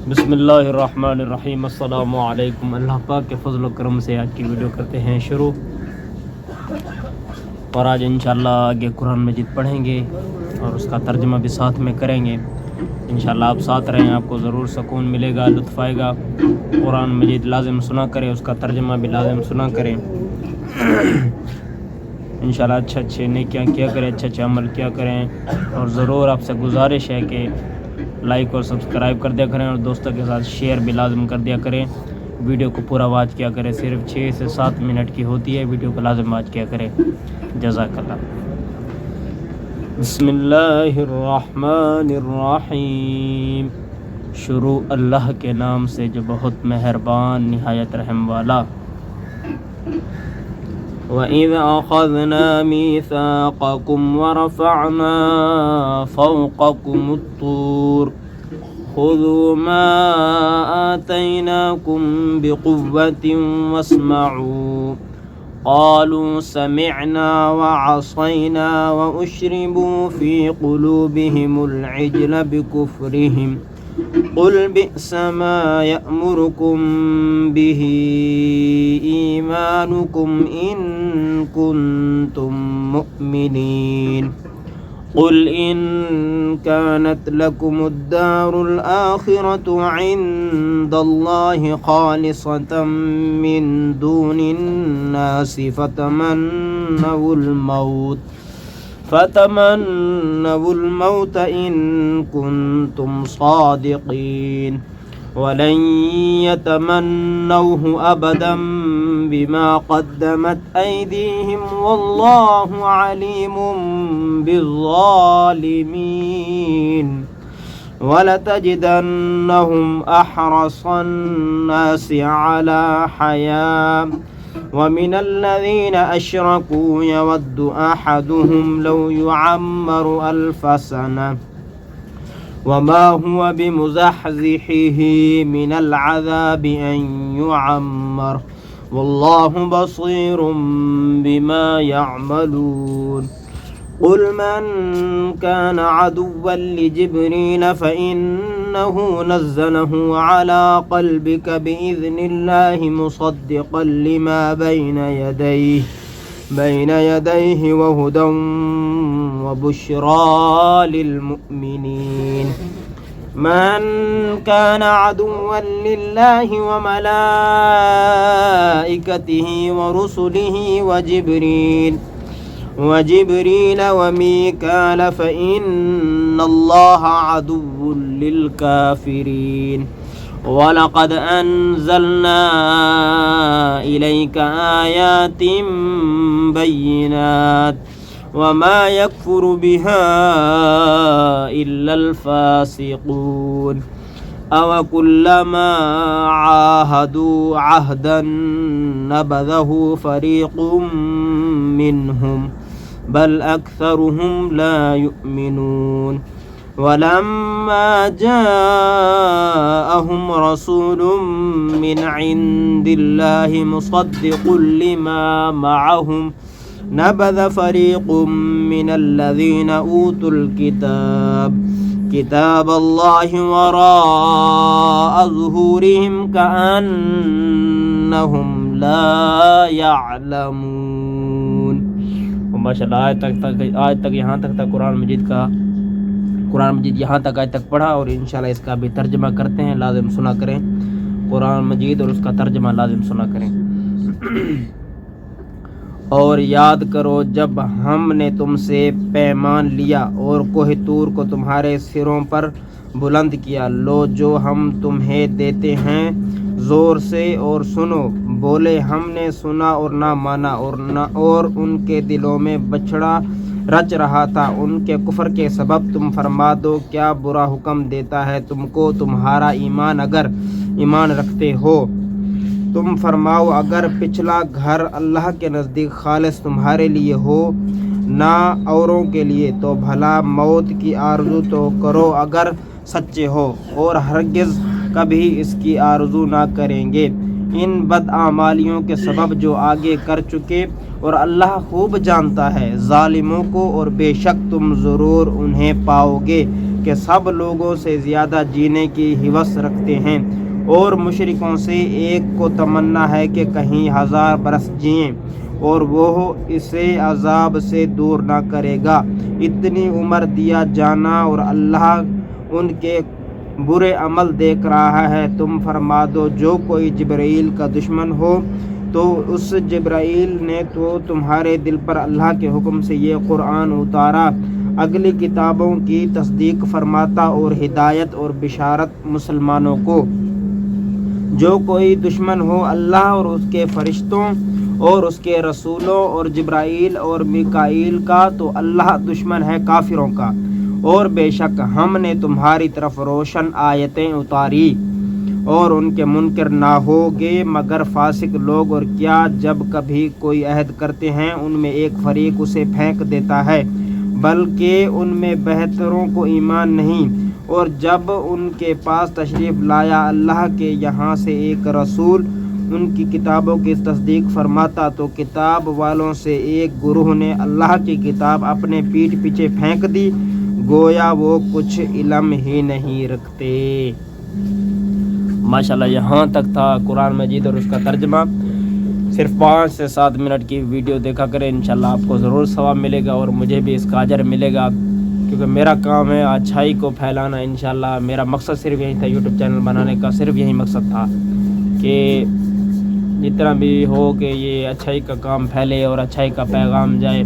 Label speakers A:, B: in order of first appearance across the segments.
A: बिस्मिल्लाहिर्रहमानिर्रहीम। अस्सलामु अलैकुम। अल्लाह पाक के फजल करम से आज की वीडियो करते हैं शुरू। और आज इंशाल्लाह आगे कुरान मजीद पढ़ेंगे और उसका तर्जुमा भी साथ में करेंगे। इंशाल्लाह आप साथ रहें, आपको ज़रूर सुकून मिलेगा, लुत्फ़ आएगा। कुरान मजीद लाजिम सुना करें, उसका तर्जुमा भी लाजिम सुना करें। इंशाल्लाह अच्छे नेकियां किया करें, अच्छे अमल किया करें। और ज़रूर आपसे गुजारिश है कि लाइक और सब्सक्राइब कर दिया करें और दोस्तों के साथ शेयर भी लाजिम कर दिया करें। वीडियो को पूरा वाच किया करें, सिर्फ 6 से 7 मिनट की होती है, वीडियो को लाजिम वाच किया करें। जज़ाकल्लाह। बिस्मिल्लाहिर्रहमानिर्रहीम। शुरू अल्लाह के नाम से जो बहुत मेहरबान निहायत रहम वाला। वइज़ अख़ज़ना मीसाक़कुम वरफ़अना फ़ौक़कुमुत्तूर ख़ुज़ू मा आतैनाकुम बिक़ुव्वतिन वस्मअू क़ालू समिअना वअसैना वअश्रिबू फ़ी क़ुलूबिहिमुल इज्ल बिकुफ़्रिहिम क़ुल बि'स मा यअमुरुकुम बिही ईमानुकुम इन कुन्तुम मुअ्मिनीन। क़ुल इन कानत लकुमुद्दारुल आखिरतु इंदल्लाहि खालिसतम मिन दूनिन नासि फ़तमन्नवुल मौत इन कुन्तुम सादिक़ीन वलन यतमन्नौहु अबदन बिमा क़द्दमत ऐदीहिम वल्लाहु अलीमुम बिज़्ज़ालिमीन। वलतजिदन्नहुम अहरसन्नासि अला हया वमिनल्लज़ीना अशरकू यवद्दु अहदुहुम लौ युअम्मरु अल्फ़ सनह वमा हुवा बिमुज़हज़िहिही मिनल अज़ाबि अन युअम्मर वल्लाहु बसीरुम बिमा यअमलून। क़ुल मन कान अदुव्वन लिजिब्रील फ़इन्नहु नज़्ज़लहु अला क़ल्बिक बिइज़्निल्लाहि मुसद्दिक़न लिमा बैन यदैहि वहुदन वबुश्रा लिलमुअ्मिनीन। मन कान अदुव्वन लिल्लाहि वमलाइकतिहि वरुसुलिहि वजिब्रील वमीकाल फ़इन्नल्लाहा अदुव्वुन लिलकाफ़िरीन। वलक़द अन्ज़लना इलैका आयातिन बय्यिनात वमा यकफ़ुरु बिहा इल्लल फ़ासिक़ून। अवकुल्लमा आहादू अहदन नबज़हु फ़रीक़ुम मिनहुम बल अक्सरुहुम ला युमिनून। वलम्मा जाअहुम रसूलुम मिन इंदिल्लाहि मुसद्दिक़ुन लिमा मअहुम नबज़ फ़रीक़ुम मिनल्लज़ीना ऊतुल किताबल्लाहि वराअ ज़ुहूरिहिम कअन्नहुम ला यअलमून। माशाअल्लाह आज तक यहाँ तक था कुरान मजीद यहाँ तक आज तक पढ़ा और इंशाल्लाह इसका भी तर्जमा करते हैं। लाजिम सुना करें कुरान मजीद और उसका तर्जमा लाजिम सुना करें। और याद करो जब हमने तुमसे पैमान लिया और कोह तूर को तुम्हारे सिरों पर बुलंद किया। लो जो हम तुम्हें देते हैं ज़ोर से और सुनो। बोले हमने सुना और ना माना और उनके दिलों में बछड़ा रच रहा था उनके कुफ्र के सबब। तुम फरमा दो क्या बुरा हुक्म देता है तुमको तुम्हारा ईमान, अगर ईमान रखते हो। तुम फरमाओ अगर पिछला घर अल्लाह के नज़दीक खालिस तुम्हारे लिए हो ना औरों के लिए तो भला मौत की आरज़ू तो करो अगर सच्चे हो, और हरगिज़ कभी इसकी आरज़ू ना करेंगे इन बदआमालियों के सबब जो आगे कर चुके, और अल्लाह खूब जानता है ज़ालिमों को और बेशक तुम ज़रूर उन्हें पाओगे کہ سب لوگوں سے زیادہ جینے کی ہوس رکھتے ہیں، اور مشرکوں سے ایک کو تمنا ہے کہ کہیں 1000 برس جئیں، اور وہ اسے عذاب سے دور نہ کرے گا۔ اتنی عمر دیا جانا اور اللہ ان کے برے عمل دیکھ رہا ہے۔ تم فرما دو جو کوئی جبرائیل کا دشمن ہو تو اس جبرائیل نے تو تمہارے دل پر اللہ کے حکم سے یہ قرآن اتارا، اگلی کتابوں کی تصدیق فرماتا اور ہدایت اور بشارت مسلمانوں کو۔ جو کوئی دشمن ہو اللہ اور اس کے فرشتوں اور اس کے رسولوں اور جبرائیل اور میکائیل کا تو اللہ دشمن ہے کافروں کا۔ اور بے شک ہم نے تمہاری طرف روشن آیتیں اتاری اور ان کے منکر نہ ہوگے مگر فاسق لوگ۔ اور کیا جب کبھی کوئی عہد کرتے ہیں ان میں ایک فریق اسے پھینک دیتا ہے، بلکہ ان میں بہتروں کو ایمان نہیں۔ اور جب ان کے پاس تشریف لایا اللہ کے یہاں سے ایک رسول ان کی کتابوں کی تصدیق فرماتا تو کتاب والوں سے ایک گروہ نے اللہ کی کتاب اپنے پیٹھ پیچھے پھینک دی، گویا وہ کچھ علم ہی نہیں رکھتے۔ ماشاءاللہ یہاں تک تھا قرآن مجید اور اس کا ترجمہ۔ صرف 5 سے 7 منٹ کی ویڈیو دیکھا کریں، انشاءاللہ آپ کو ضرور ثواب ملے گا اور مجھے بھی اس کا اجر ملے گا، کیونکہ میرا کام ہے اچھائی کو پھیلانا۔ انشاءاللہ میرا مقصد صرف یہی تھا، یوٹیوب چینل بنانے کا صرف یہی مقصد تھا کہ جتنا بھی ہو کہ یہ اچھائی کا کام پھیلے اور اچھائی کا پیغام جائے۔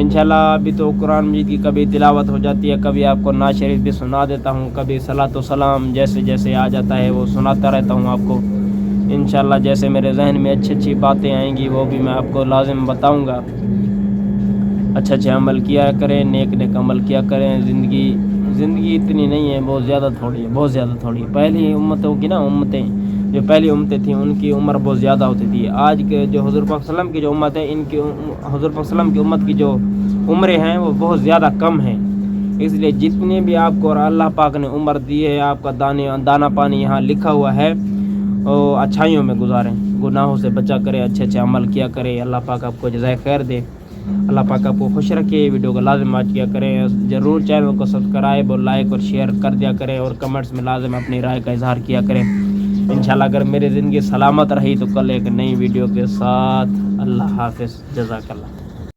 A: انشاءاللہ ابھی تو قرآن مجید کی کبھی تلاوت ہو جاتی ہے، کبھی آپ کو نعت شریف بھی سنا دیتا ہوں، کبھی صلاۃ و سلام جیسے جیسے آ جاتا ہے وہ سناتا رہتا ہوں آپ کو۔ انشاءاللہ جیسے میرے ذہن میں اچھی اچھی باتیں آئیں گی وہ بھی میں آپ کو لازم بتاؤں گا۔ اچھے اچھے عمل کیا کریں، نیک نیک عمل کیا کریں۔ زندگی اتنی نہیں ہے، بہت زیادہ تھوڑی ہے، بہت زیادہ تھوڑی ہے۔ پہلی امتوں کی امتیں جو پہلی امتیں تھیں ان کی عمر بہت زیادہ ہوتی تھی۔ آج کے جو حضور پاک صلی اللہ علیہ وسلم کی جو امت ہے، ان کی حضور پاک صلی اللہ علیہ وسلم کی امت کی جو عمریں ہیں وہ بہت زیادہ کم ہیں۔ اس لیے جتنے بھی آپ کو اور اللہ پاک نے عمر دی ہے، آپ کا دانہ پانی یہاں لکھا ہوا ہے، وہ اچھائیوں میں گزاریں، گناہوں سے بچا کریں، اچھے اچھے عمل کیا کریں۔ اللہ پاک آپ کو جزائے خیر دے، اللہ پاک آپ کو خوش رکھے۔ ویڈیو کو لازم واچ کیا کریں، ضرور چینل کو سبسکرائب اور لائک اور شیئر کر دیا کریں، اور کمنٹس میں لازم اپنی رائے کا اظہار کیا کریں۔ انشاءاللہ اگر میری زندگی سلامت رہی تو کل ایک نئی ویڈیو کے ساتھ۔ اللہ حافظ، جزاک اللہ۔